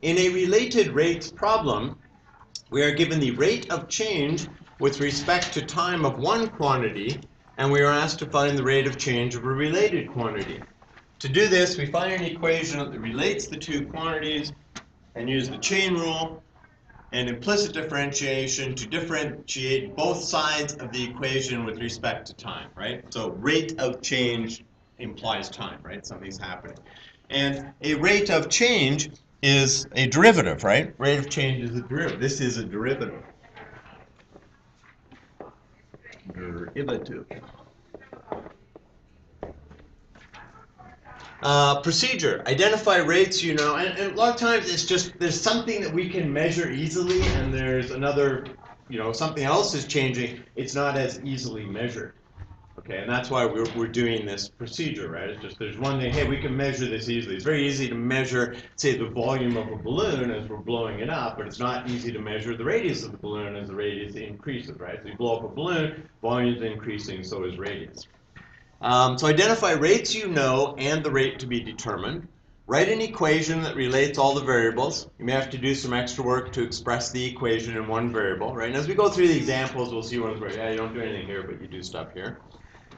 In a related rates problem, we are given the rate of change with respect to time of one quantity, and we are asked to find the rate of change of a related quantity. To do this, we find an equation that relates the two quantities and use the chain rule and implicit differentiation to differentiate both sides of the equation with respect to time, right? So rate of change implies time, right? Something's happening. And a rate of change is a derivative, right? Rate of change is a derivative. This is a derivative. Derivative. Procedure. Identify rates you know, and a lot of times it's just there's something that we can measure easily, and there's another, something else is changing. It's not as easily measured. Okay, and that's why we're doing this procedure, right? It's just there's one thing, hey, we can measure this easily. It's very easy to measure, say, the volume of a balloon as we're blowing it up, but it's not easy to measure the radius of the balloon as the radius increases, right? So you blow up a balloon, volume's increasing, so is radius. So identify rates you know and the rate to be determined. Write an equation that relates all the variables. You may have to do some extra work to express the equation in one variable, right? And as we go through the examples, we'll see one's where, yeah, you don't do anything here, but you do stuff here.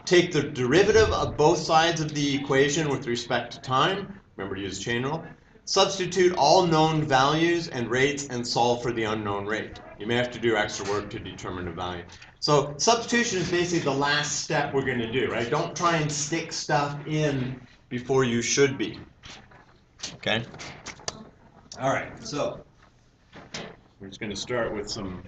Take the derivative of both sides of the equation with respect to time. Remember to use chain rule. Substitute all known values and rates and solve for the unknown rate. You may have to do extra work to determine the value. So substitution is basically the last step we're going to do, right? Don't try and stick stuff in before you should be. Okay? All right, so we're just going to start with some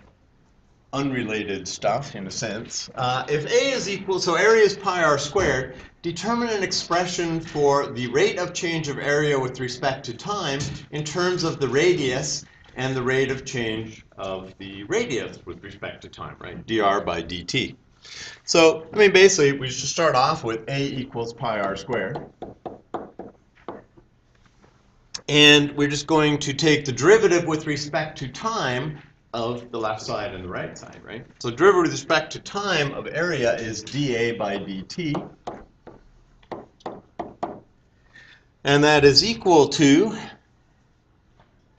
unrelated stuff, in a sense. If A is equal, so area is pi r squared, determine an expression for the rate of change of area with respect to time in terms of the radius and the rate of change of the radius with respect to time, right? dr by dt. So, I mean, basically, we should start off with A equals pi r squared. And we're just going to take the derivative with respect to time of the left side and the right side, right? So derivative with respect to time of area is dA by dt. And that is equal to,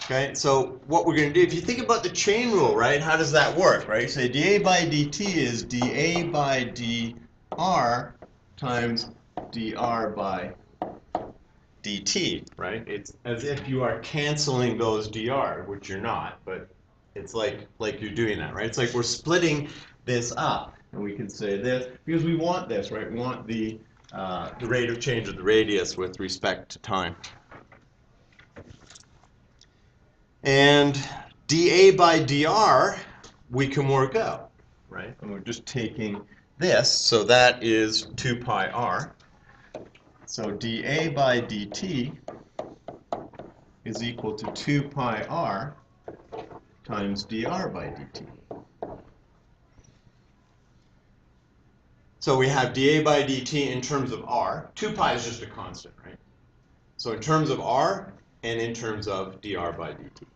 okay, so what we're going to do, if you think about the chain rule, right, how does that work, right? You say dA by dt is dA by dr times dr by dt, right? It's as if you are canceling those dr, which you're not, but it's like you're doing that, right? It's like we're splitting this up, and we can say this because we want this, right? We want the rate of change of the radius with respect to time. And dA by dr we can work out, right? And we're just taking this, so that is 2 pi r. So dA by dt is equal to 2 pi r times dr by dt. So we have dA by dt in terms of r. 2 pi is just a constant, right? So in terms of r and in terms of dr by dt.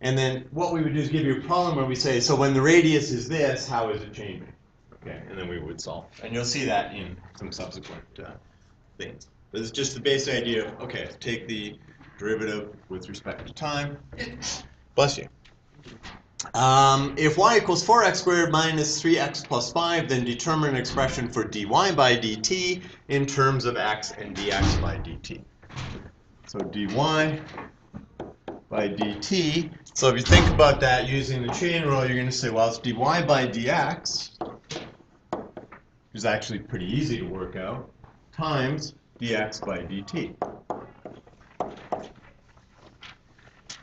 And then what we would do is give you a problem where we say, so when the radius is this, how is it changing? Okay, and then we would solve. And you'll see that in some subsequent things. But it's just the basic idea of, okay, take the derivative with respect to time. Bless you. If y equals 4x squared minus 3x plus 5, then determine an expression for dy by dt in terms of x and dx by dt. So dy by dt. So if you think about that using the chain rule, you're going to say, well, it's dy by dx, which is actually pretty easy to work out, times dx by dt.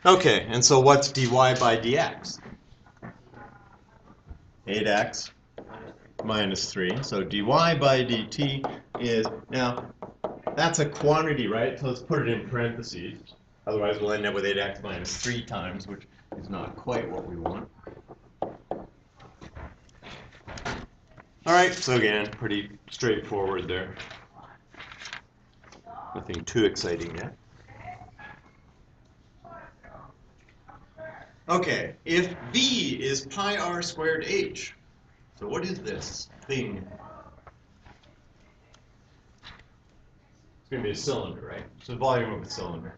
Okay, and so what's dy by dx? 8x minus 3. So dy by dt is, now, that's a quantity, right? So let's put it in parentheses. Otherwise, we'll end up with 8x minus 3 times, which is not quite what we want. All right, so again, pretty straightforward there. Nothing too exciting yet. Okay, if V is pi r squared h, so what is this thing? It's going to be a cylinder, right? It's the volume of a cylinder.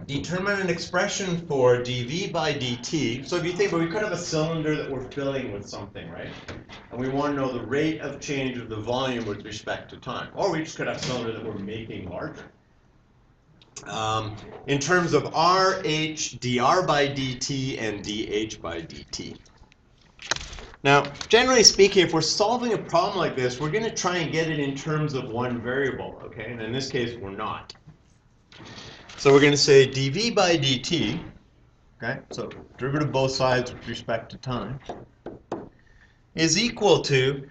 determine an expression for dV by dt. So if you think, well, we could have a cylinder that we're filling with something, right? And we want to know the rate of change of the volume with respect to time. Or we just could have a cylinder that we're making larger. In terms of RH, dr by dt, and dH by dt. Now, generally speaking, if we're solving a problem like this, we're going to try and get it in terms of one variable, okay? And in this case, we're not. So we're going to say dV by dt, okay? So derivative of both sides with respect to time, is equal to,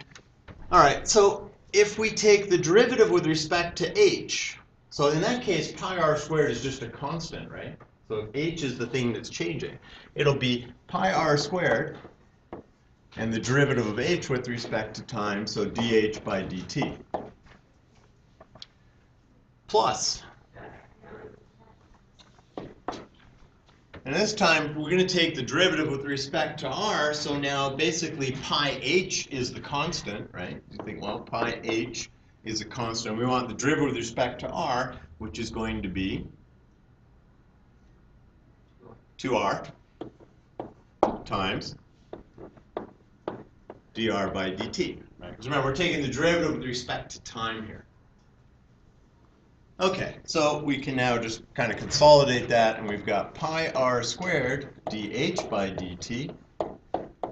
all right, so if we take the derivative with respect to h, so in that case, pi r squared is just a constant, right? So if h is the thing that's changing, it'll be pi r squared, and the derivative of h with respect to time, so dH by dt, plus. And this time, we're going to take the derivative with respect to r, so now basically pi h is the constant, right? You think, well, pi h is a constant. We want the derivative with respect to r, which is going to be 2r times dr by dt, right? Because remember, we're taking the derivative with respect to time here. Okay, so we can now just kind of consolidate that, and we've got pi r squared dH by dt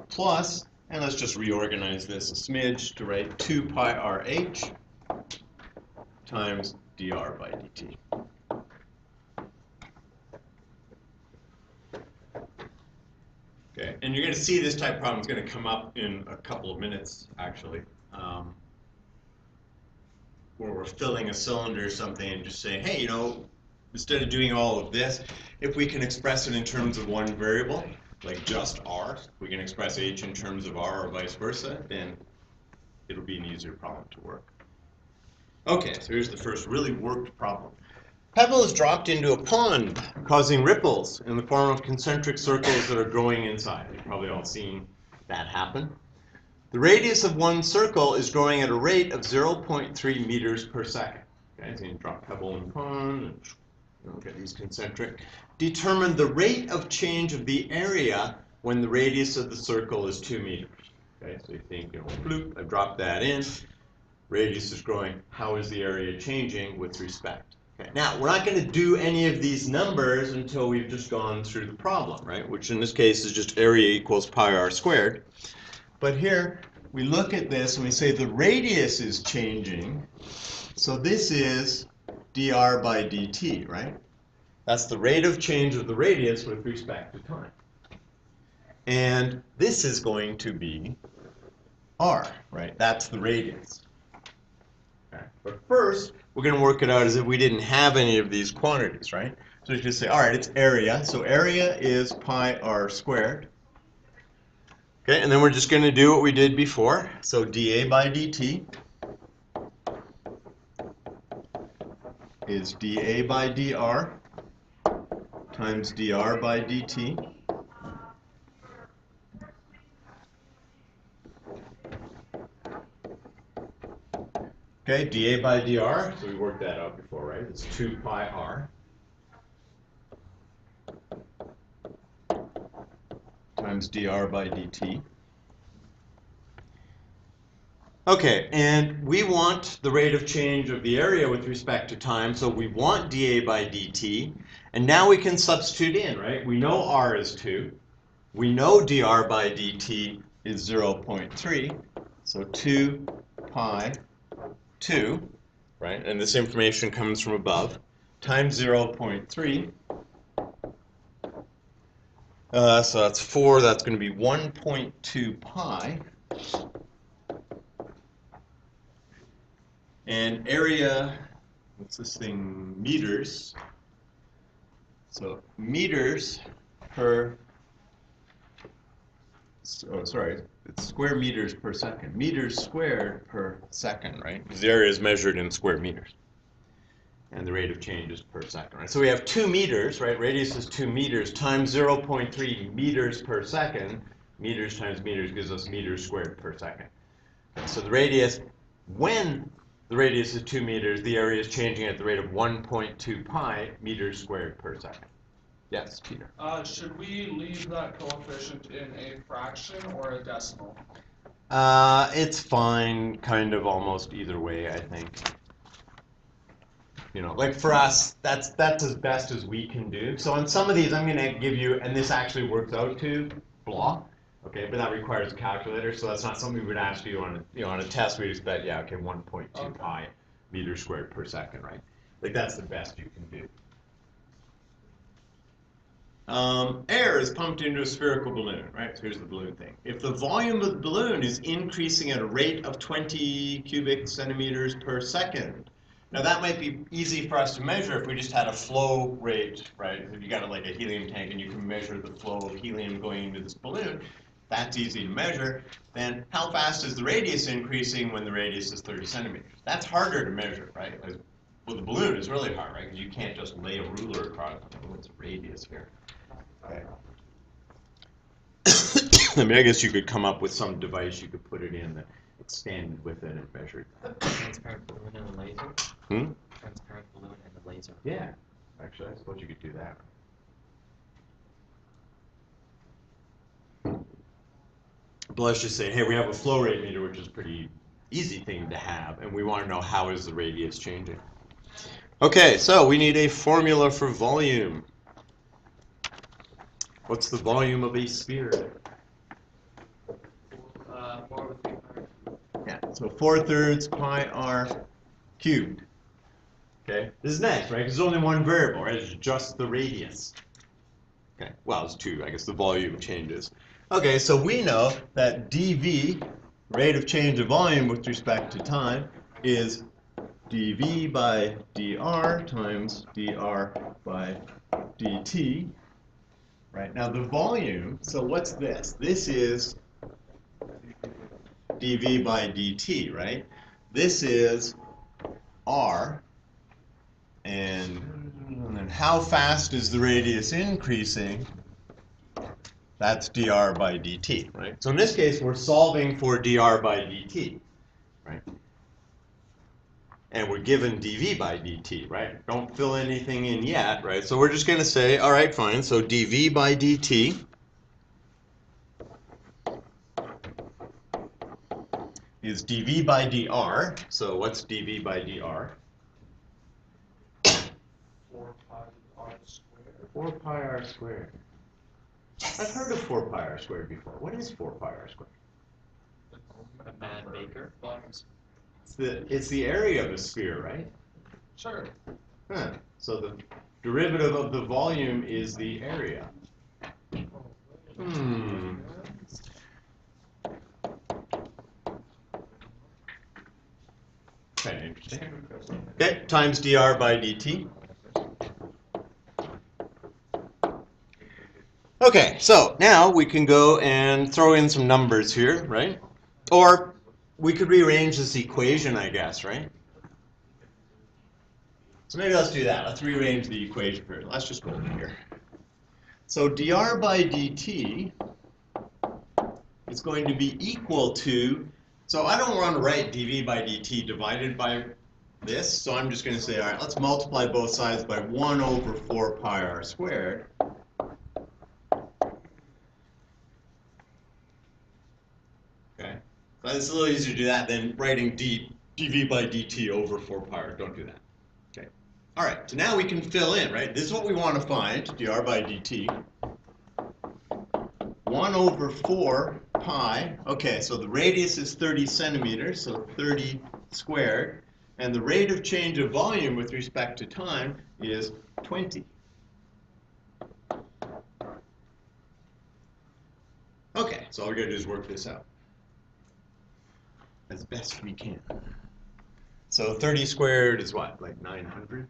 plus, and let's just reorganize this a smidge to write 2 pi rh times dr by dt. Okay, and you're going to see this type of problem is going to come up in a couple of minutes, actually, where we're filling a cylinder or something and just saying, hey, you know, instead of doing all of this, if we can express it in terms of one variable, like just r, if we can express h in terms of r or vice versa, then it'll be an easier problem to work. Okay, so here's the first really worked problem. Pebble is dropped into a pond, causing ripples in the form of concentric circles that are growing inside. You've probably all seen that happen. The radius of one circle is growing at a rate of 0.3 meters per second. Okay, so you drop pebble in the pond, and get these concentric. Determine the rate of change of the area when the radius of the circle is 2 meters. Okay, so you think, you know, bloop, I dropped that in. Radius is growing. How is the area changing with respect? Okay, now, we're not going to do any of these numbers until we've just gone through the problem, right? Which in this case is just area equals pi r squared. But here, we look at this and we say the radius is changing. So this is dr by dt, right? That's the rate of change of the radius with respect to time. And this is going to be r, right? That's the radius. Okay. But first, we're going to work it out as if we didn't have any of these quantities, right? So you just say, all right, it's area. So area is pi r squared. Okay, and then we're just going to do what we did before. So dA by dt is dA by dr times dr by dt. Okay, dA by dr, so we worked that out before, right? It's 2 pi r times dr by dt. Okay, and we want the rate of change of the area with respect to time, so we want dA by dt, and now we can substitute in, right? We know r is 2. We know dr by dt is 0.3, so 2 pi 2, right? And this information comes from above, times 0.3. So that's 4, that's going to be 1.2 pi. And area, what's this thing, meters. So meters per, oh, sorry, it's square meters per second. Meters squared per second, right? Because the area is measured in square meters. And the rate of change is per second, right? So we have 2 meters, right? Radius is 2 meters times 0.3 meters per second. Meters times meters gives us meters squared per second. Okay, so the radius, when the radius is 2 meters, the area is changing at the rate of 1.2 pi meters squared per second. Yes, Peter. Should we leave that coefficient in a fraction or a decimal? It's fine, kind of almost either way, I think. You know, like for us, that's as best as we can do. So on some of these, I'm going to give you, and this actually works out to blah, okay, but that requires a calculator, so that's not something we would ask you on a test. We'd expect, yeah, okay, 1.2 pi meters squared per second, right? Like that's the best you can do. Air is pumped into a spherical balloon, right? So here's the balloon thing. If the volume of the balloon is increasing at a rate of 20 cubic centimeters per second, now that might be easy for us to measure if we just had a flow rate, right? If you got like a helium tank and you can measure the flow of helium going into this balloon, that's easy to measure. Then how fast is the radius increasing when the radius is 30 centimeters? That's harder to measure, right? Well, the balloon is really hard, right? Because you can't just lay a ruler across it. What's the radius here? Okay. I mean, I guess you could come up with some device you could put it in that expanded with it and measured. Transparent balloon and a laser? Transparent balloon and a laser. Yeah. Actually, I suppose you could do that. But let's just say, hey, we have a flow rate meter, which is a pretty easy thing to have, and we want to know how is the radius changing. Okay, so we need a formula for volume. What's the volume of a sphere? 4/3. Yeah, so 4/3 pi r cubed. Okay, this is nice, right? Because there's only one variable, right? It's just the radius. Okay, well, it's two. I guess the volume changes. Okay, so we know that dV, rate of change of volume with respect to time, is dV by dr times dr by dt. Right, now the volume, so what's this? This is dV by dt, right? This is r, and then how fast is the radius increasing? That's dr by dt, right? So in this case, we're solving for dr by dt, right? And we're given dV by dt, right? Don't fill anything in yet, right? So we're just going to say, all right, fine. So dV by dt is dV by dr. So what's dV by dr? 4 pi r squared. 4 pi r squared. I've heard of 4 pi r squared before. What is 4 pi r squared? A bad baker. It's the area of a sphere, right? Sure. Huh. So the derivative of the volume is the area. Kind of interesting. Okay, times dr by dt. Okay, so now we can go and throw in some numbers here, right? Or we could rearrange this equation, I guess, right? So maybe let's do that. Let's rearrange the equation first. Let's just go over here. So dr by dt is going to be equal to, so I don't want to write dV by dt divided by this, so I'm just going to say, all right, let's multiply both sides by 1 over 4 pi r squared. Okay, so it's a little easier to do that than writing dV by dt over 4 pi r. Don't do that. Okay. All right, so now we can fill in, right? This is what we want to find, dr by dt. 1 over 4 pi. Okay, so the radius is 30 centimeters, so 30 squared. And the rate of change of volume with respect to time is 20. Okay, so all we got to do is work this out as best we can. So 30 squared is what, like 900?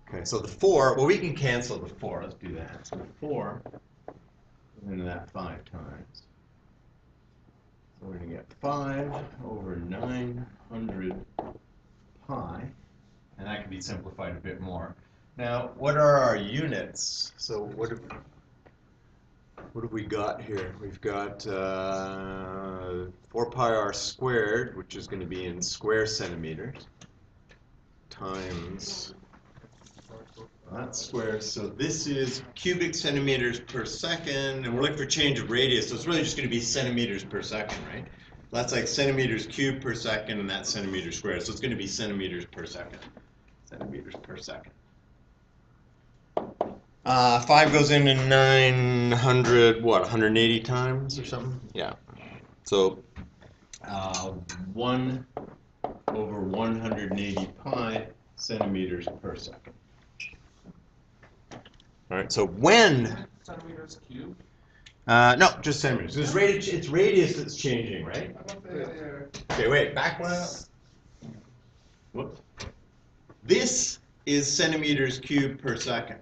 Okay, so the 4, well, we can cancel the 4. Let's do that. So the 4, and then that 5 times. So we're going to get 5 over 900 pi, and that can be simplified a bit more. Now, what are our units? So what have we got here? We've got 4 pi r squared, which is going to be in square centimeters, times That's square. So this is cubic centimeters per second, and we're looking for change of radius. So it's really just going to be centimeters per second, right? That's like centimeters cubed per second, and that's centimeters squared. So it's going to be centimeters per second. Centimeters per second. 5 goes into 900, what, 180 times or something? Yeah. So 1 over 180 pi centimeters per second. All right, so when... Centimeters cubed? No, just centimeters. It's radius that's changing, right? I thought they are. Okay, wait, back one up. Whoops. This is centimeters cubed per second.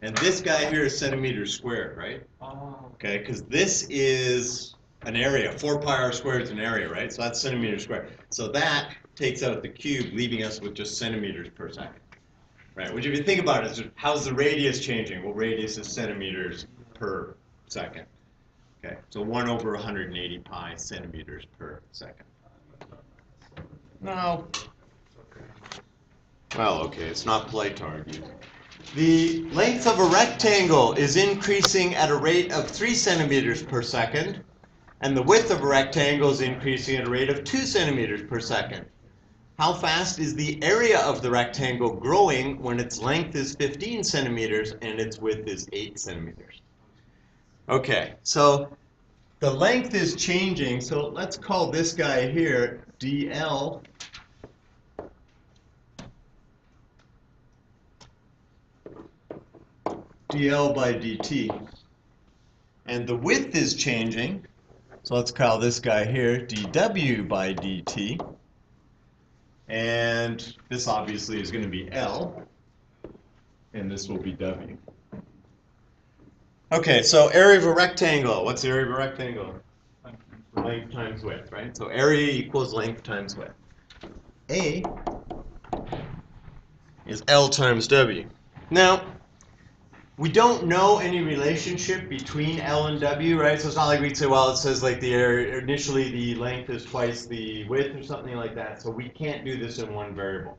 And this guy here is centimeters squared, right? Oh. Okay, because this is an area. 4 pi r squared is an area, right? So that's centimeters squared. So that takes out the cube, leaving us with just centimeters per second. Right, which if you think about it, is just how's the radius changing? Well, radius is centimeters per second. Okay, so 1 over 180 pi centimeters per second. No. Well, okay, it's not polite to argue. The length of a rectangle is increasing at a rate of 3 centimeters per second, and the width of a rectangle is increasing at a rate of 2 centimeters per second. How fast is the area of the rectangle growing when its length is 15 centimeters and its width is 8 centimeters? Okay, so the length is changing, so let's call this guy here dl by dt. And the width is changing, so let's call this guy here dw by dt. And this obviously is going to be L, and this will be W. Okay, so area of a rectangle. What's the area of a rectangle? Length times width, right? So area equals length times width. A is L times W. Now, we don't know any relationship between L and W, right? So it's not like we'd say, well, it says like the area, initially the length is twice the width or something like that. So we can't do this in one variable,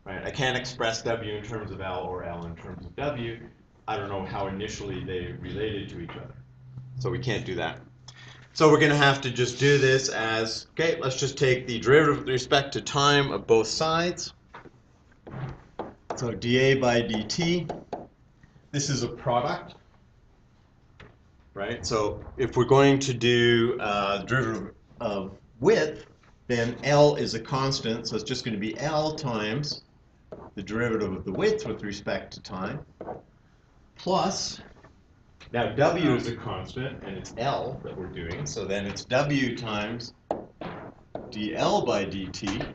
right? I can't express W in terms of L or L in terms of W. I don't know how initially they related to each other. So we can't do that. So we're going to have to just do this as, okay, let's just take the derivative with respect to time of both sides. So dA by dt. This is a product, right? So if we're going to do derivative of width, then L is a constant, so it's just going to be L times the derivative of the width with respect to time, plus, now W is a constant, and it's L that we're doing, so then it's W times dL by dt.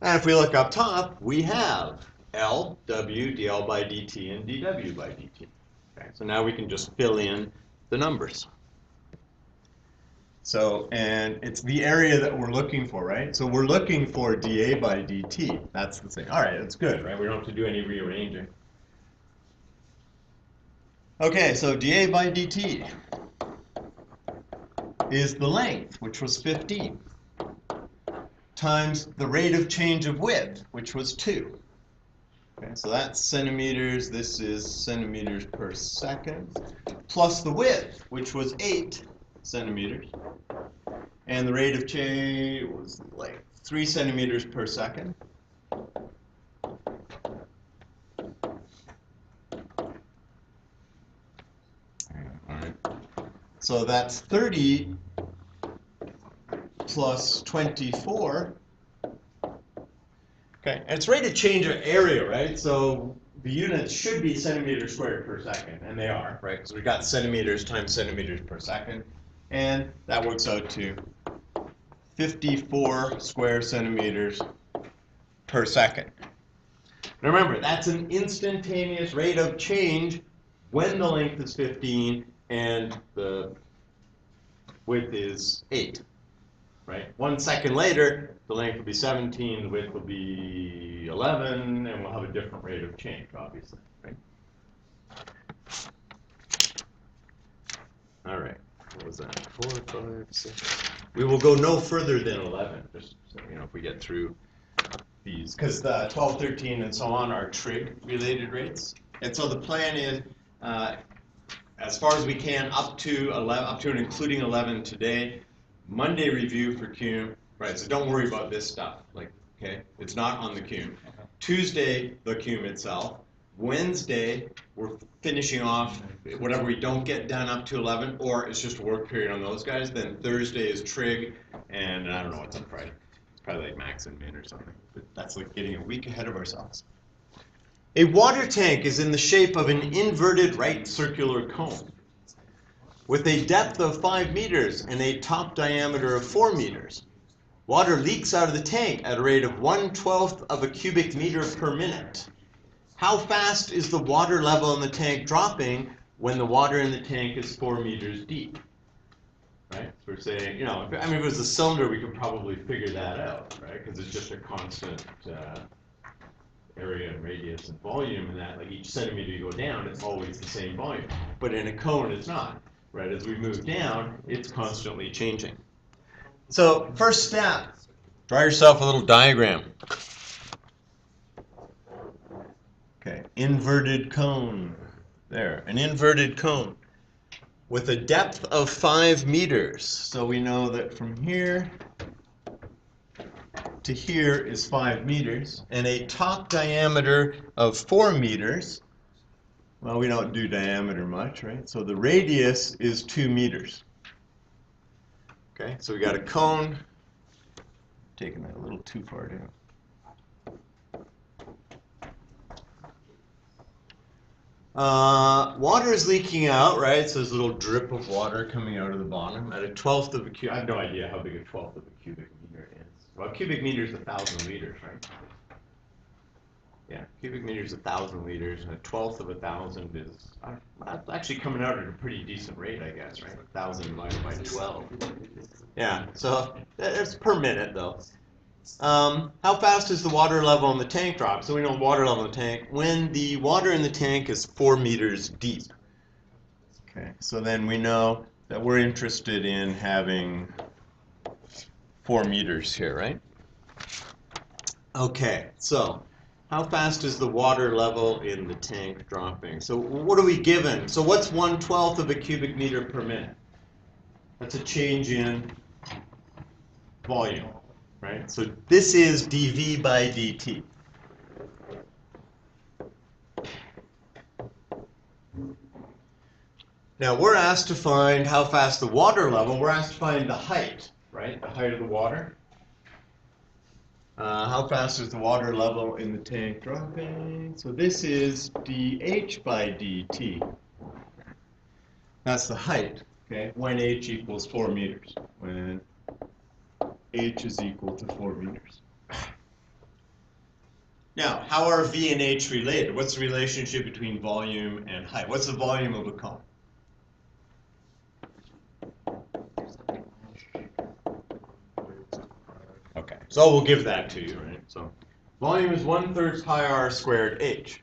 And if we look up top, we have L, W, dL by dt, and dW by dt. Okay, so now we can just fill in the numbers. So, and it's the area that we're looking for, right? So we're looking for dA by dt. That's the thing. All right, that's good, right? We don't have to do any rearranging. Okay, so dA by dt is the length, which was 15, times the rate of change of width, which was 2. Okay, so that's centimeters, this is centimeters per second, plus the width, which was 8 centimeters. And the rate of change was like 3 centimeters per second. All right. So that's 30 plus 24. Okay, and it's rate of change of area, right? So the units should be centimeters squared per second, and they are, right? Because we got centimeters times centimeters per second, and that works out to 54 square centimeters per second. Now remember, that's an instantaneous rate of change when the length is 15 and the width is 8. Right? 1 second later, the length will be 17, the width will be 11, and we'll have a different rate of change, obviously. Right? All right. What was that? 4, 5, 6. We will go no further than 11, just so, if we get through these, because the 12, 13, and so on are trig-related rates. And so the plan is, as far as we can, up to 11, up to and including 11 today. Monday review for CUME, right? So don't worry about this stuff, like, okay? It's not on the CUME. Tuesday, the CUME itself. Wednesday, we're finishing off whatever we don't get done up to 11, or it's just a work period on those guys. Then Thursday is trig, and I don't know what's on Friday. It's probably like max and min or something. But that's like getting a week ahead of ourselves. A water tank is in the shape of an inverted right circular cone with a depth of 5 meters and a top diameter of 4 meters. Water leaks out of the tank at a rate of 1/12 of a cubic meter per minute. How fast is the water level in the tank dropping when the water in the tank is 4 meters deep? Right? So we're saying, if it was a cylinder, we could probably figure that out, right? Because it's just a constant area and radius and volume, and that like each centimeter you go down, it's always the same volume. But in a cone, it's not, right? As we move down, it's constantly changing. So first step, draw yourself a little diagram. Okay, inverted cone. There, an inverted cone with a depth of 5 meters. So we know that from here to here is 5 meters, and a top diameter of 4 meters. Well, we don't do diameter much, right? So the radius is 2 meters. Okay, so we got a cone. Taking that a little too far down. Water is leaking out, right? So there's a little drip of water coming out of the bottom at a 1/12 of a cubic. I have no idea how big a 1/12 of a cubic meter is. Well, cubic meter is 1,000 liters, right? Yeah, cubic meter is 1,000 liters, and a 1/12 of 1,000 is actually coming out at a pretty decent rate, I guess, right? 1,000 divided by 12. Yeah, so it's per minute, though. How fast is the water level in the tank drop? So we know water level in the tank when the water in the tank is 4 meters deep. Okay, so then we know that we're interested in having 4 meters here, right? Okay, so how fast is the water level in the tank dropping? So what are we given? So what's 1/12 of a cubic meter per minute? That's a change in volume, right? So this is dV by dt. Now we're asked to find how fast the water level, we're asked to find the height, right? The height of the water. How fast is the water level in the tank dropping? So this is dH by dt. That's the height, okay? When h equals 4 meters. When h is equal to 4 meters. Now, how are V and H related? What's the relationship between volume and height? What's the volume of a cone? Okay, so we'll give that to you, right? So volume is 1/3 pi r squared h.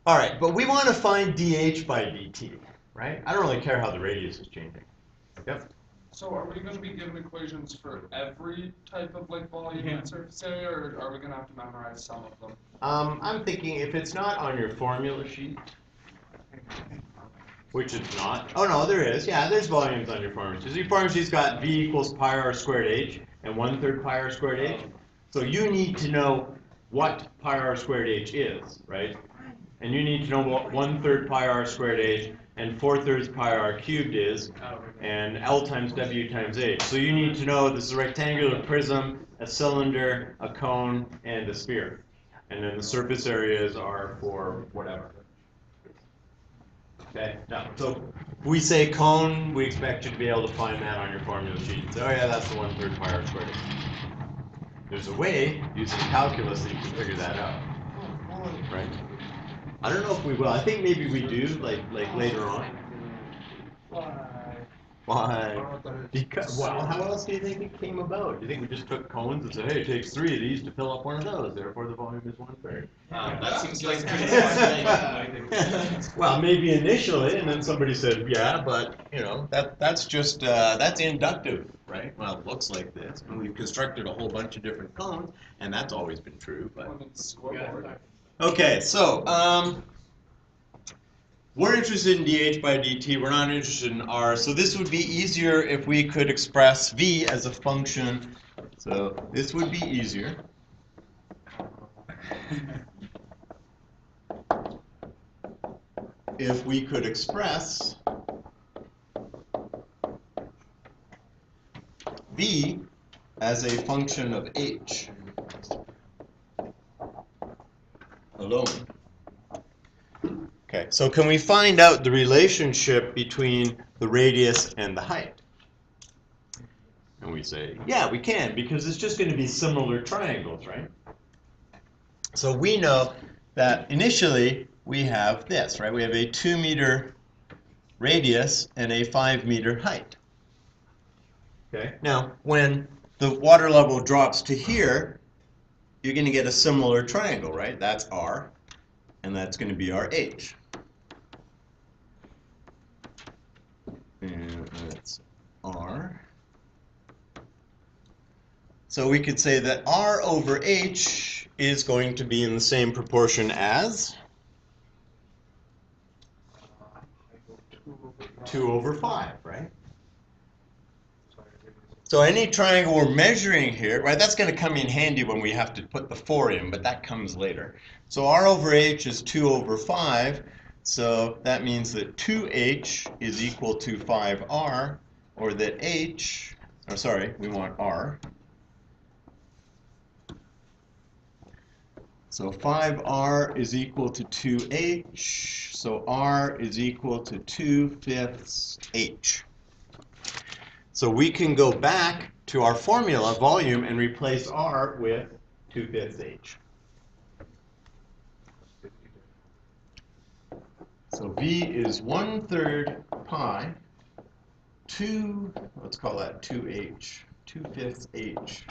All right, but we want to find dH by dt, right? I don't really care how the radius is changing. Yep. So are we going to be given equations for every type of volume and surface area, or are we going to have to memorize some of them? I'm thinking if it's not on your formula sheet, which it's not. Oh no, there is. Yeah, there's volumes on your formula sheet. Your formula sheet's got V equals pi r squared h and 1/3 pi r squared h. So you need to know what pi r squared h is, right? And you need to know what 1/3 pi r squared h and 4/3 pi r cubed is, and L times W times H. So you need to know this is a rectangular prism, a cylinder, a cone, and a sphere. And then the surface areas are for whatever. Okay, now, so we say cone, we expect you to be able to find that on your formula sheet and say, oh yeah, that's the 1/3 pi r squared h. There's a way, using calculus, that you can figure that out, right? I don't know if we will. I think maybe we do, like later on. Why? Because, well, how else do you think it came about? Do you think we just took cones and said, hey, it takes 3 of these to fill up one of those, therefore the volume is 1/3? That seems like a pretty smart thing. Well, maybe initially, and then somebody said, yeah, but, you know, that's just, that's inductive, right? Well, it looks like this, and we've constructed a whole bunch of different cones, and that's always been true, but. On the scoreboard. Okay, so, we're interested in dH by dt, we're not interested in R, so this would be easier if we could express V as a function. So this would be easier. If we could express V as a function of H alone. Okay, so can we find out the relationship between the radius and the height? And we say, yeah, we can, because it's just going to be similar triangles, right? So we know that initially we have this, right? We have a 2-meter radius and a 5-meter height. Okay, now when the water level drops to here, you're going to get a similar triangle, right? That's R, and that's going to be our H. And that's R. So we could say that R over H is going to be in the same proportion as 2 over 5, right? So any triangle we're measuring here, right, that's going to come in handy when we have to put the 4 in, but that comes later. So R over H is 2 over 5, so that means that 2H is equal to 5R, or that H, oh sorry, we want R. So 5R is equal to 2H, so R is equal to 2/5 H. So we can go back to our formula, volume, and replace R with 2/5 H. So V is 1/3 pi, let's call that 2H, 2/5 H.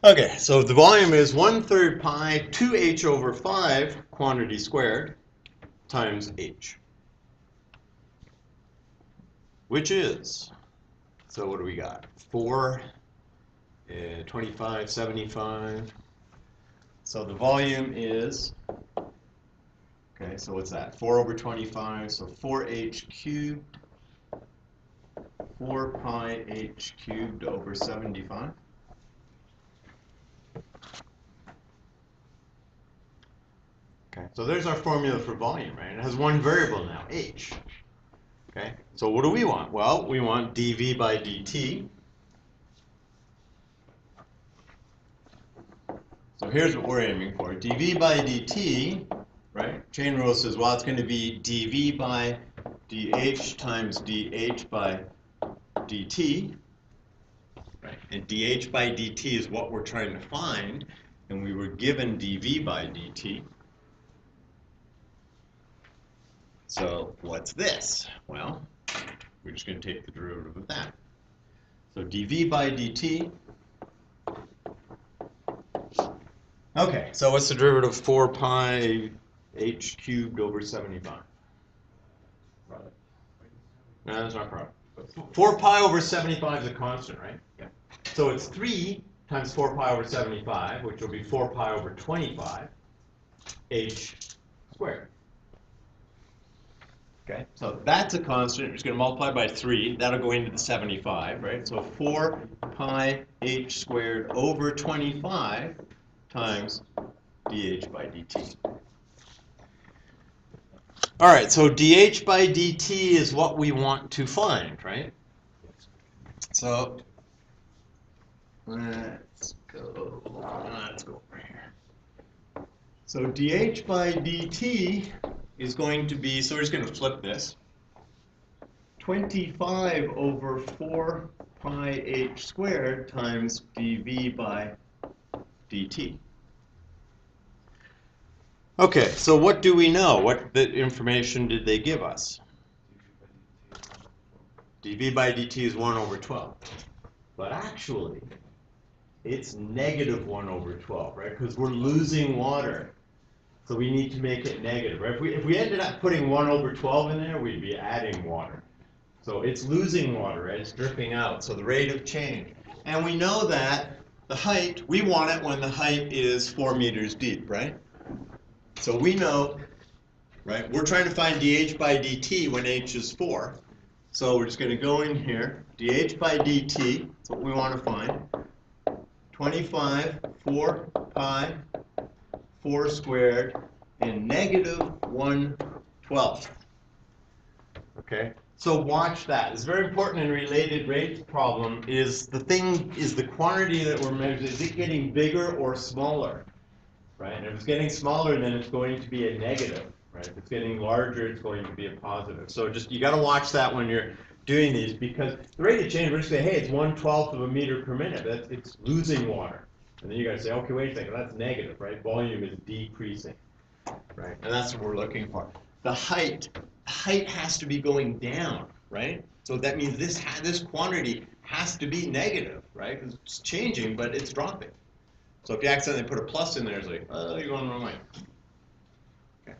Okay, so the volume is 1/3 pi 2H over 5 quantity squared times H. Which is, so what do we got? 4, 25, 75. So the volume is, okay, so what's that? 4 over 25, so 4H cubed, 4 pi H cubed over 75. Okay, so there's our formula for volume, right? It has one variable now, H. Okay, so what do we want? Well, we want dV by dt. So here's what we're aiming for. dV by dt, right? Chain rule says, well, it's going to be dV by dH times dH by dt. Right? And dH by dt is what we're trying to find, and we were given dV by dt. So what's this? Well, we're just going to take the derivative of that. So dV by dt. Okay, so what's the derivative of 4 pi H cubed over 75? No, that's not product. 4 pi over 75 is a constant, right? Yeah. So it's 3 times 4 pi over 75, which will be 4 pi over 25 H squared. Okay, so that's a constant. We're just going to multiply by 3. That'll go into the 75, right? So 4 pi H squared over 25 times dH by dt. All right, so dH by dt is what we want to find, right? So let's go over here. So dH by dt is going to be, so we're just going to flip this, 25 over 4 pi H squared times dV by dt. Okay, so what do we know? What the information did they give us? dV by dt is 1 over 12. But actually, it's negative 1 over 12, right? Because we're losing water. So we need to make it negative, right? If we ended up putting 1 over 12 in there, we'd be adding water. So it's losing water, right? It's dripping out. So the rate of change. And we know that the height, we want it when the height is 4 meters deep, right? So we know, right? We're trying to find dH by dt when h is 4. So we're just going to go in here. dH by dt, that's what we want to find. 25, 4 pi, 4 squared, and negative 1/12. Okay? So watch that. It's very important in related rates problem is the quantity that we're measuring, is it getting bigger or smaller? Right? And if it's getting smaller, then it's going to be a negative. Right? If it's getting larger, it's going to be a positive. So just, you got to watch that when you're doing these, because the rate of change, we're just saying, hey, it's 1/12 of a meter per minute. It's losing water. And then you got to say, okay, wait a second, that's negative, right? Volume is decreasing, right? And that's what we're looking for. The height has to be going down, right? So that means this quantity has to be negative, right? 'Cause it's changing, but it's dropping. So if you accidentally put a plus in there, it's like, oh, you're going the wrong way. Okay.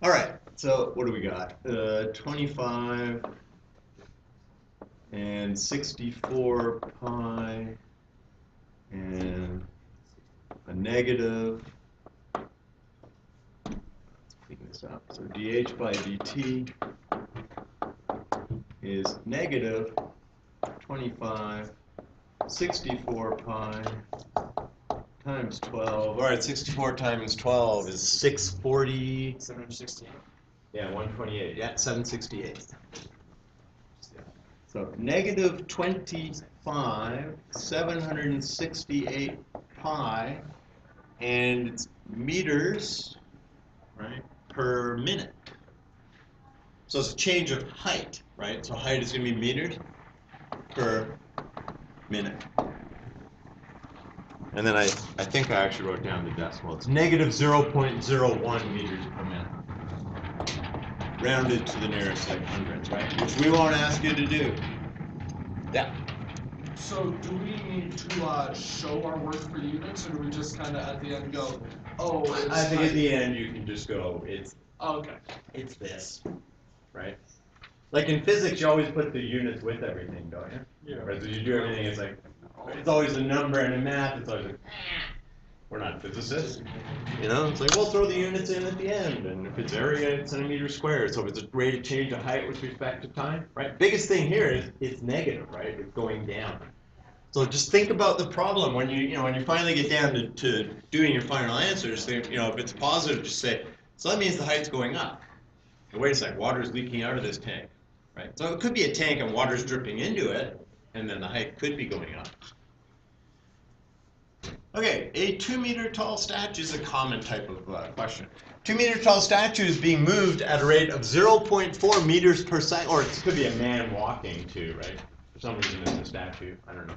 All right. So what do we got? 25 and 64 pi and a negative. Let's clean this up. So dH by dt is negative 25, 64 pi times 12. All right, 64 times 12 is 640. 768. Yeah, 128. Yeah, 768. So negative 25, 768 pi, and it's meters, right, per minute. So it's a change of height, right? So height is going to be meters per minute. And then I think I actually wrote down the decimal. It's negative 0.01 meters per minute. Rounded to the nearest like hundredths, right? Which we won't ask you to do. Yeah. So do we need to show our work for units, or do we just kind of at the end go, oh, it's I think at height? the end you can just go, Oh, okay. it's this, right? Like in physics, you always put the units with everything, don't you? Yeah. Right, so you do everything, it's like, it's always a number, and in math, it's always like, we're not physicists. You know, it's like, we'll throw the units in at the end, and if it's area, it's centimeters squared. So if it's a rate of change of height with respect to time, right? Biggest thing here is it's negative, right? It's going down. So just think about the problem when when you finally get down to doing your final answers. Think, if it's positive, just say, so that means the height's going up. And wait a second, water's leaking out of this tank, right? So it could be a tank and water's dripping into it, and then the height could be going up. Okay, a 2-meter tall statue is a common type of question. 2-meter tall statue is being moved at a rate of 0.4 meters per second, or it could be a man walking too, right? For some reason it's a statue, I don't know.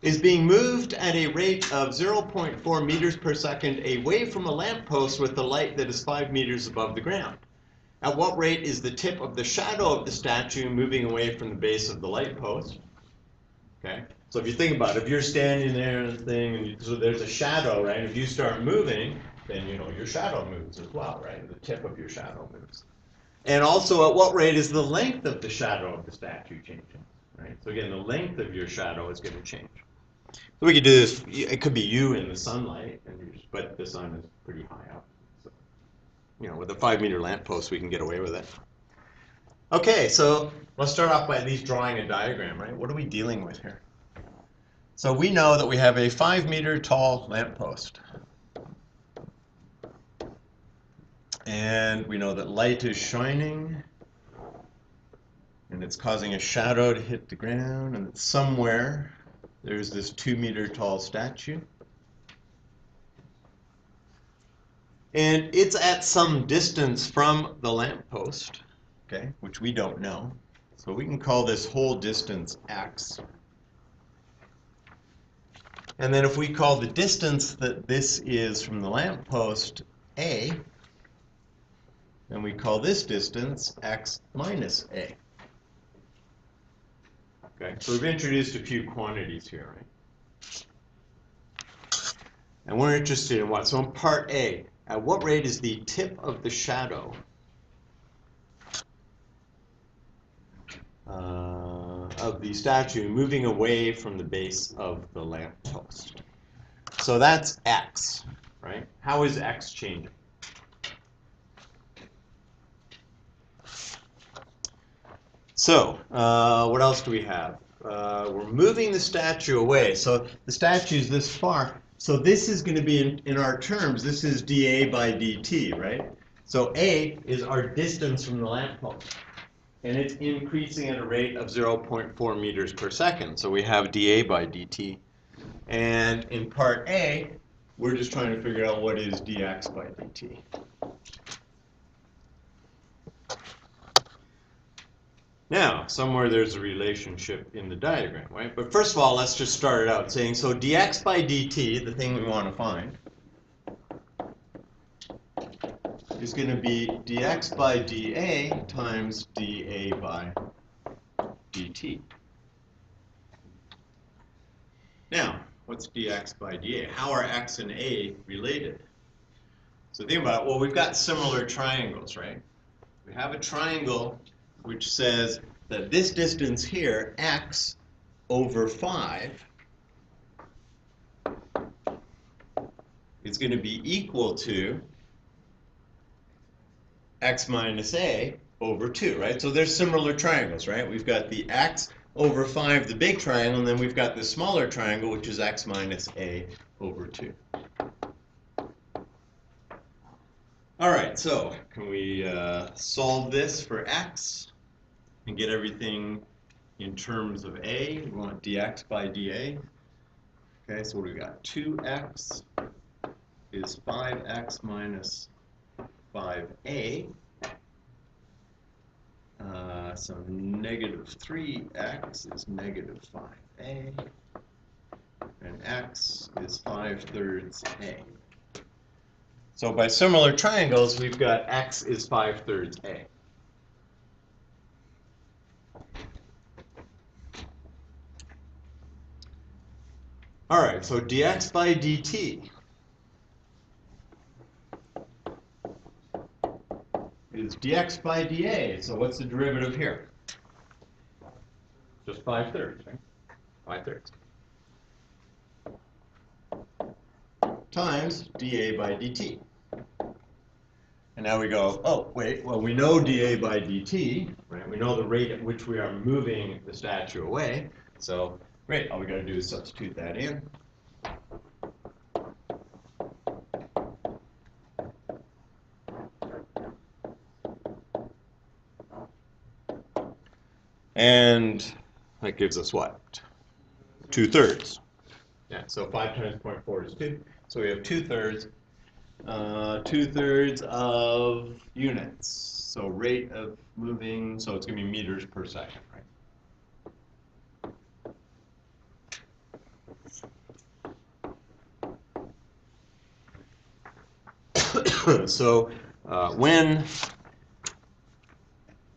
Is being moved at a rate of 0.4 meters per second away from a lamppost with a light that is 5 meters above the ground. At what rate is the tip of the shadow of the statue moving away from the base of the light post? Okay, so if you think about it, if you're standing there and so there's a shadow, right? If you start moving, then your shadow moves as well, right? The tip of your shadow moves. And also, at what rate is the length of the shadow of the statue changing? Right. So again, the length of your shadow is going to change. So we could do this. It could be you in the sunlight, but the sun is pretty high up. So, with a 5-meter lamppost, we can get away with it. Okay, so let's start off by at least drawing a diagram, right? What are we dealing with here? So we know that we have a 5-meter tall lamppost. And we know that light is shining, and it's causing a shadow to hit the ground, and that somewhere there's this 2-meter tall statue. And it's at some distance from the lamppost, okay, which we don't know. So we can call this whole distance x. And then if we call the distance that this is from the lamppost a, then we call this distance x minus a. Okay, so we've introduced a few quantities here, right? And we're interested in what? So in part A, at what rate is the tip of the shadow of the statue moving away from the base of the lamppost? So that's x, right? How is x changing? So, what else do we have? We're moving the statue away. So the statue's this far. So this is going to be, in our terms, this is dA by dt, right? So A is our distance from the lamppost. And it's increasing at a rate of 0.4 meters per second. So we have dA by dt. And in part A, we're just trying to figure out what is dx by dt. Now, somewhere there's a relationship in the diagram, right? But first of all, let's just start it out saying, so dx by dt, the thing we want to find, is going to be dx by dA times dA by dt. Now, what's dx by dA? How are x and a related? So think about it. Well, we've got similar triangles, right? We have a triangle which says that this distance here, x over 5, is going to be equal to x minus a over 2, right? So there's similar triangles, right? We've got the x over 5, the big triangle, and then we've got the smaller triangle, which is x minus a over 2. All right, so can we solve this for x and get everything in terms of a? We want dx by dA. Okay, so what do we got? 2x is 5x minus 5a. So negative 3x is negative 5a. And x is 5/3 a. So by similar triangles, we've got x is 5/3 a. All right, so dx by dt is dx by dA. So what's the derivative here? Just 5/3, right? 5/3. Times dA by dt. And now we go, oh, wait, well, we know dA by dt, right? We know the rate at which we are moving the statue away. So, great, all we got to do is substitute that in. And that gives us what? 2/3. Yeah, so 5 times 0.4 is 2. So we have 2/3. 2/3 of units. So rate of moving, so it's going to be meters per second, right? So when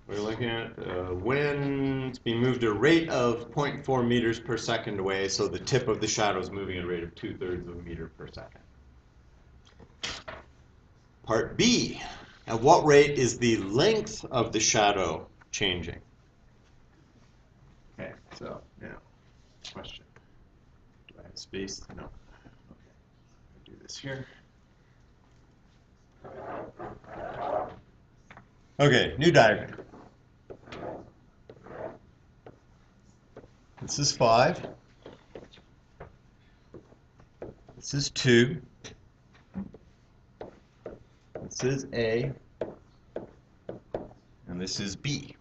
we're looking at when it's being moved at a rate of 0.4 meters per second away, so the tip of the shadow is moving at a rate of 2/3 of a meter per second. Part B, at what rate is the length of the shadow changing? Okay, so now, question. Do I have space? No. Okay, I'll do this here. Okay, new diagram. This is 5. This is 2. This is A. And this is B.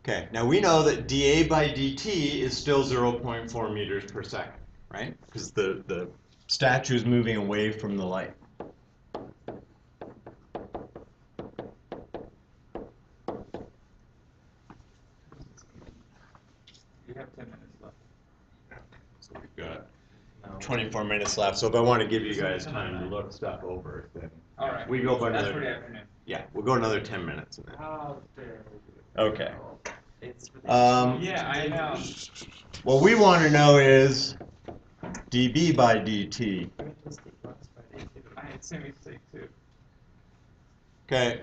Okay, now we know that dA by dt is still 0.4 meters per second, right? Because the statue is moving away from the light. You have 10 minutes left. So we've got 24 minutes left. So if I want to give you guys time to look stuff over, then All right. we go by That's for the another. afternoon. Yeah, we'll go another 10 minutes. And then. How dare you. Okay. It's for Yeah, I know. What we want to know is dB by dt. I had same mistake too. Okay,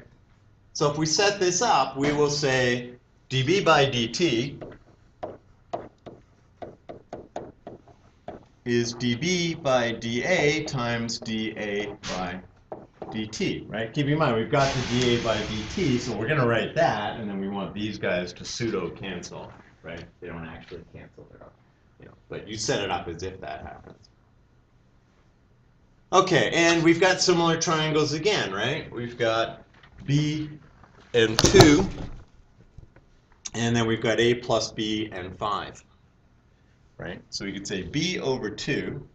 so if we set this up, we will say dB by dt is dB by dA times dA by dt, right? Keep in mind, we've got the dA by dt, so we're going to write that, and then we want these guys to pseudo-cancel, right? They don't actually cancel, but you set it up as if that happens. Okay, and we've got similar triangles again, right? We've got B and 2, and then we've got A plus B and 5, right? So we could say B over 2.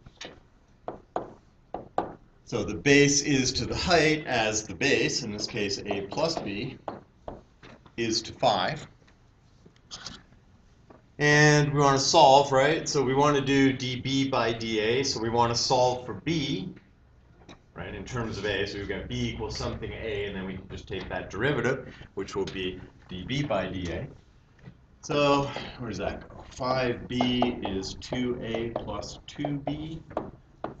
So the base is to the height as the base, in this case A plus B, is to 5. And we want to solve, right? So we want to do dB by dA, so we want to solve for B, right, in terms of A. So we've got B equals something A, and then we can just take that derivative, which will be dB by dA. So where does that go? 5B is 2A plus 2B.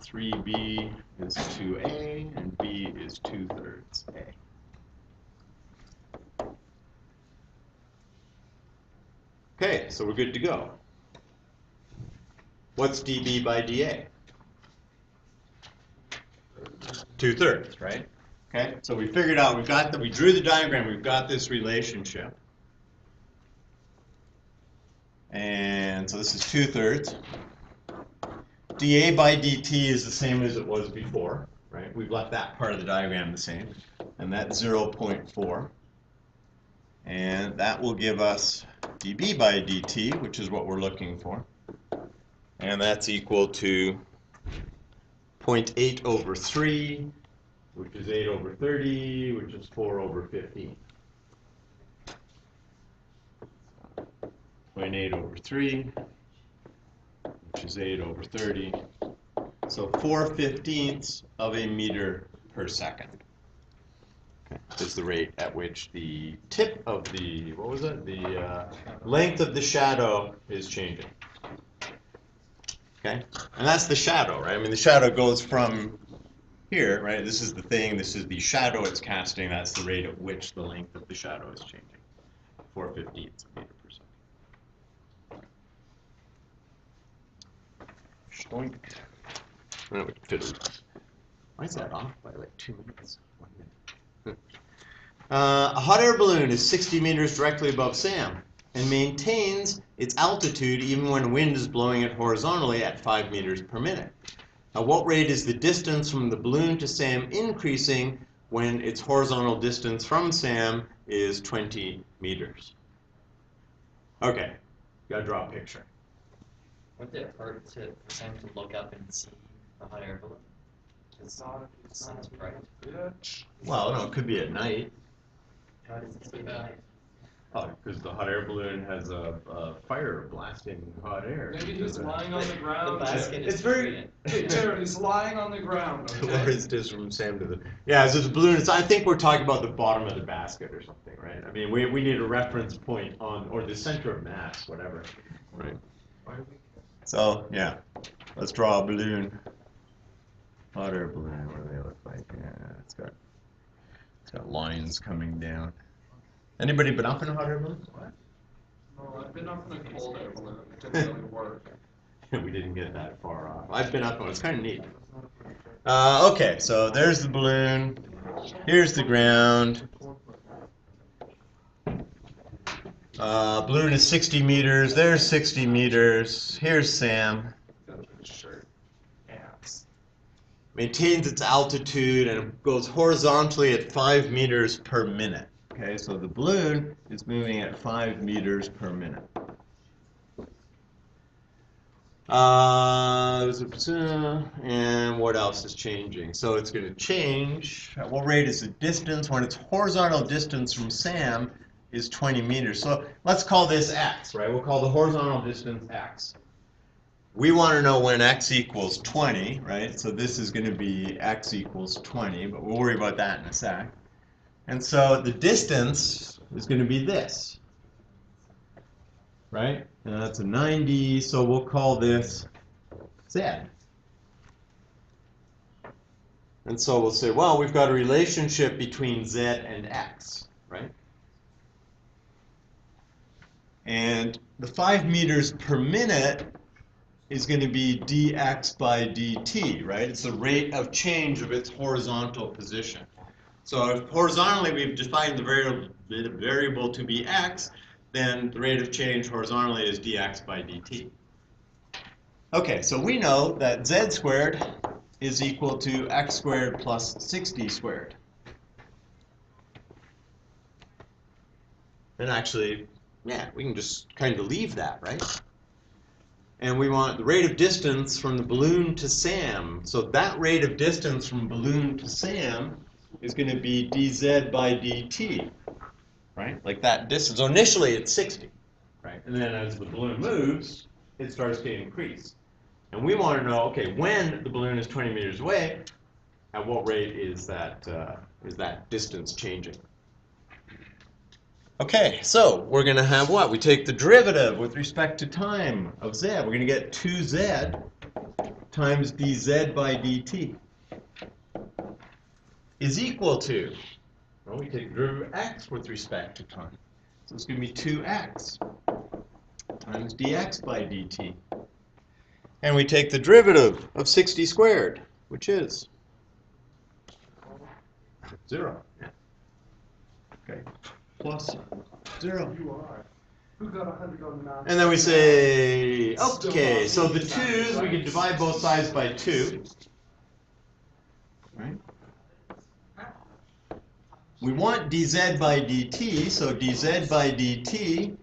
3B is 2A, and B is 2/3 A. Okay, so we're good to go. What's dB by dA? 2/3, right? Okay, so we figured out, we drew the diagram, we've got this relationship. And so this is 2/3. dA by dt is the same as it was before, right? We've left that part of the diagram the same. And that's 0.4. And that will give us dB by dt, which is what we're looking for. And that's equal to 0.8 over 3, which is 8 over 30, which is 4 over 15. 0.8 over 3, which is 8 over 30. So 4/15 of a meter per second. Okay. Is the rate at which the tip of the, what was it? The length of the shadow is changing. Okay? And that's the shadow, right? I mean, the shadow goes from here, right? This is the thing, this is the shadow it's casting, that's the rate at which the length of the shadow is changing. 4/15 of a meter per second. Stoink. Well, we can fit it. Why is that off by like 2 minutes? 1 minute. A hot air balloon is 60 meters directly above SAM and maintains its altitude even when wind is blowing it horizontally at 5 meters per minute. At what rate is the distance from the balloon to SAM increasing when its horizontal distance from SAM is 20 meters? Okay, gotta draw a picture. Wouldn't it hurt for Sam to look up and see the hot air balloon? Because the sun's bright. Well, no, it could be at night. How does it see that? Oh, because the hot air balloon has a fire blasting hot air. Maybe he's lying on the The ground. basket It's is very- Jared, he's lying on the ground. Or Okay? is this from Sam to the? Yeah, so the balloon. I think we're talking about the bottom of the basket or something, right? I mean, we need a reference point on, or the center of mass, whatever, right? So yeah, let's draw a balloon. Hot air balloon. What do they look like? Yeah, it's got lines coming down. Anybody been up in a hot air balloon? What? No, I've been up in a cold air balloon. It didn't really work. We didn't get that far off. I've been up on. It's kind of neat. Okay, so there's the balloon. Here's the ground. Balloon is 60 meters. There's 60 meters. Here's Sam. Got his shirt. Ants. Maintains its altitude and goes horizontally at 5 meters per minute. Okay, so the balloon is moving at 5 meters per minute. And what else is changing? So it's going to change. At what rate is the distance when its horizontal distance from SAM is 20 meters? So let's call this x, right? We'll call the horizontal distance x. We want to know when x equals 20, right? So this is going to be x equals 20, but we'll worry about that in a sec. And so the distance is going to be this. right? And that's a 90, so we'll call this Z. And so we'll say, well, we've got a relationship between Z and X, right? And the 5 meters per minute is going to be dx by dt, right? It's the rate of change of its horizontal position. So if horizontally we've defined the variable to be x, then the rate of change horizontally is dx by dt. Okay, so we know that z squared is equal to x squared plus 60 squared. And actually, yeah, we can just kind of leave that, right? And we want the rate of distance from the balloon to Sam. So that rate of distance from balloon to Sam is going to be dz by dt, right? Like that distance. So initially it's 60, right? And then as the balloon moves, it starts to increase. And we want to know, okay, when the balloon is 20 meters away, at what rate is that distance changing? Okay, so we're going to have what? We take the derivative with respect to time of z. We're going to get 2z times dz by dt is equal to, well, we take the derivative of x with respect to time. So it's going to be 2x times dx by dt. And we take the derivative of 60 squared, which is 0. Yeah. Okay, plus 0. You are. Who got 100 on the math? And then we say, okay, so the 2's, we can divide both sides by 2. Right? We want dz by dt, so dz by dt,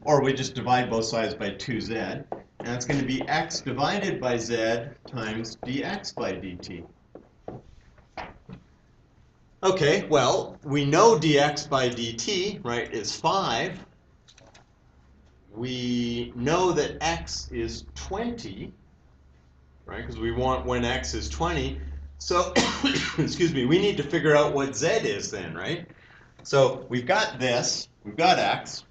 or we just divide both sides by 2z. And that's going to be x divided by z times dx by dt. Okay, well, we know dx by dt, right, is 5. We know that x is 20, right, because we want when x is 20. So, excuse me, we need to figure out what z is then, right? So we've got this, we've got x,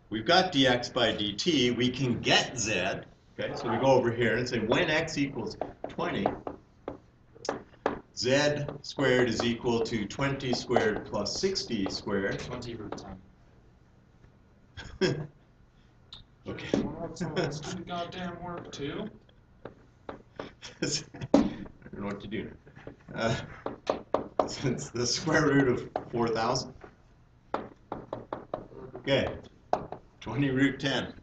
we've got dx by dt, we can get z, okay? So we go over here and say when x equals 20, z squared is equal to 20 squared plus 60 squared. 20 root 10. Okay. So let's do the goddamn work too. I don't know what to do. It's the square root of 4,000. Okay, 20 root 10.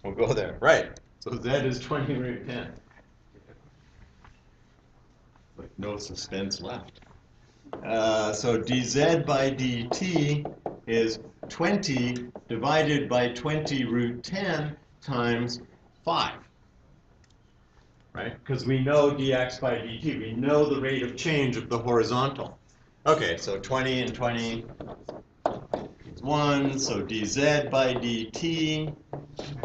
We'll go there. Right. So z is 20 root 10. Like no suspense left. So dz by dt is 20 divided by 20 root 10 times 5. Right? Because we know dx by dt. We know the rate of change of the horizontal. Okay, so 20 and 20 is 1. So dz by dt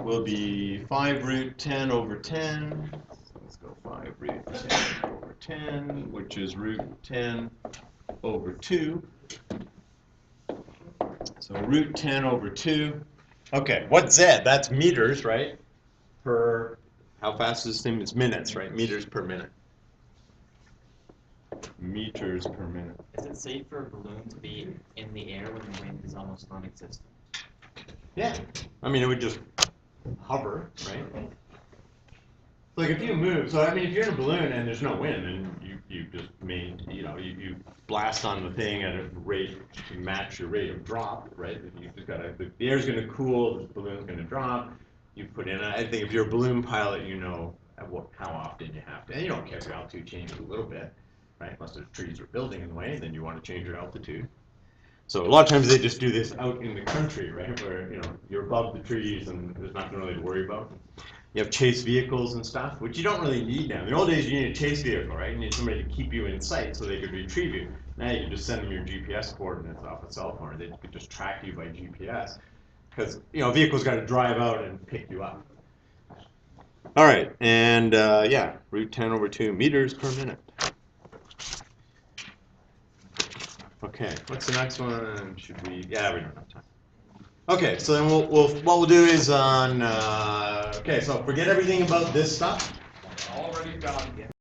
will be 5 root 10 over 10. So let's go 5 root 10 over 10, which is root 10 over 2. So root 10 over 2. Okay, what's z? That's meters, right? Per, how fast is this thing? It's minutes, right? Meters per minute. Meters per minute. Is it safe for a balloon to be in the air when the wind is almost non-existent? Yeah. I mean, it would just hover, right? Like if you move, so I mean, if you're in a balloon and there's no wind, then you just you blast on the thing at a rate to match your rate of drop, right? You just gotta, the air's gonna cool, the balloon's gonna drop. You put in, I think if you're a balloon pilot, you know how often you have to, and you don't care if your altitude changes a little bit, right? Unless there's trees or building in the way, then you want to change your altitude. So a lot of times they just do this out in the country, right? Where you're above the trees and there's nothing really to worry about. You have chase vehicles and stuff, which you don't really need now. In the old days, you need a chase vehicle, right? You need somebody to keep you in sight so they could retrieve you. Now you can just send them your GPS coordinates off a cell phone, or they could just track you by GPS. Because a vehicle's got to drive out and pick you up. All right, and yeah, root 10 over 2 meters per minute. Okay, what's the next one? Should we? Yeah, we don't have time. Okay, so then what we'll do is on, okay, so forget everything about this stuff.